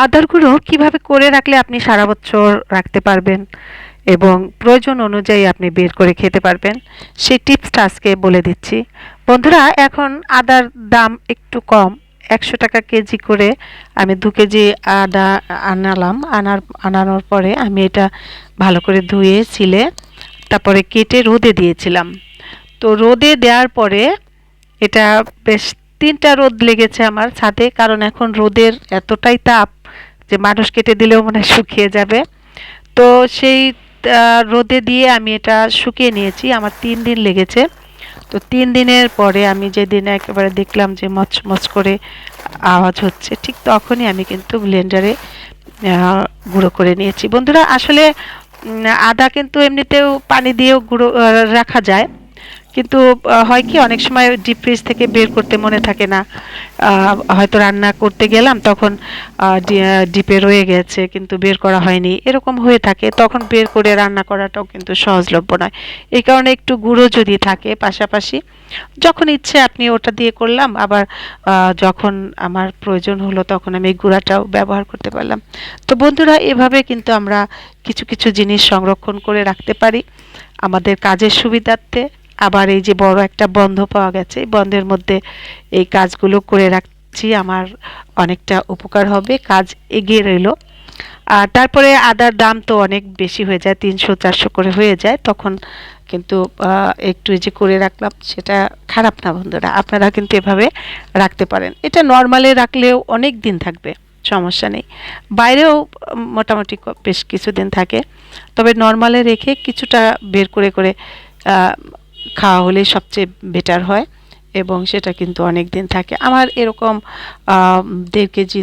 আদার গুঁড়ো কিভাবে করে রাখলে আপনি সারা বছর রাখতে পারবেন এবং প্রয়োজন অনুযায়ী আপনি বের করে খেতে পারবেন, সেই টিপসটা আজকে বলে দিচ্ছি। বন্ধুরা, এখন আদার দাম একটু কম, ১০০ টাকা কেজি করে আমি ২ কেজি আদা আনানোর পরে আমি এটা ভালো করে ধুয়ে ছিলে তারপরে কেটে রোদে দিয়েছিলাম। তো রোদে দেওয়ার পরে এটা বেশ ৩টা রোদ লেগেছে আমার ছাদে, কারণ এখন রোদের এতটাই তাপ যে মানুষ কেটে দিলেও মনে হয় শুকিয়ে যাবে। তো সেই রোদে দিয়ে আমি এটা শুকিয়ে নিয়েছি, আমার ৩ দিন লেগেছে। তো ৩ দিনের পরে আমি যেদিন একেবারে দেখলাম যে মচমচ করে আওয়াজ হচ্ছে, ঠিক তখনই আমি কিন্তু ব্লেন্ডারে গুঁড়ো করে নিয়েছি। বন্ধুরা, আসলে আদা কিন্তু এমনিতেও পানি দিয়েও গুঁড়ো রাখা যায়, কিন্তু হয় কি অনেক সময় ডিপ ফ্রিজ থেকে বের করতে মনে থাকে না, হয়তো রান্না করতে গেলাম তখন ডিপে রয়ে গেছে কিন্তু বের করা হয়নি, এরকম হয়ে থাকে, তখন বের করে রান্না করাটাও কিন্তু সহজলভ্য নয়। এই কারণে একটু গুঁড়ো যদি থাকে পাশাপাশি, যখন ইচ্ছে আপনি ওটা দিয়ে করলাম, আবার যখন আমার প্রয়োজন হলো তখন আমি এই গুঁড়াটাও ব্যবহার করতে পারলাম। তো বন্ধুরা, এভাবে কিন্তু আমরা কিছু কিছু জিনিস সংরক্ষণ করে রাখতে পারি আমাদের কাজের সুবিধার্থে। আবার এই যে বড় একটা বন্ধ পাওয়া গেছে, এই বন্ধের মধ্যে এই কাজগুলো করে রাখছি, আমার অনেকটা উপকার হবে, কাজ এগিয়ে রইলো। আর তারপরে আদার দাম তো অনেক বেশি হয়ে যায়, ৩০০-৪০০ করে হয়ে যায়, তখন কিন্তু একটু এই যে করে রাখলাম, সেটা খারাপ না। বন্ধুরা, আপনারা কিন্তু এভাবে রাখতে পারেন, এটা নর্মালে রাখলেও অনেক দিন থাকবে, সমস্যা নেই। বাইরেও মোটামুটি বেশ কিছুদিন থাকে, তবে নর্মালে রেখে কিছুটা বের করে করে খাওয়া হলে সবচেয়ে বেটার হয় এবং সেটা কিন্তু অনেক দিন থাকে। আমার এরকম ১.৫ কেজি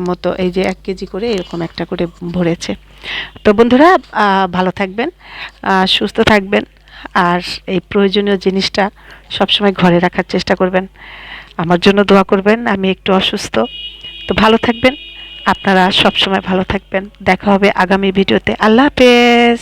মতো, এই যে ১ কেজি করে এরকম একটা করে ভরেছে। তো বন্ধুরা, ভালো থাকবেন, সুস্থ থাকবেন, আর এই প্রয়োজনীয় জিনিসটা সবসময় ঘরে রাখার চেষ্টা করবেন। আমার জন্য দোয়া করবেন, আমি একটু অসুস্থ। তো ভালো থাকবেন, আপনারা সবসময় ভালো থাকবেন। দেখা হবে আগামী ভিডিওতে। আল্লাহ হাফেজ।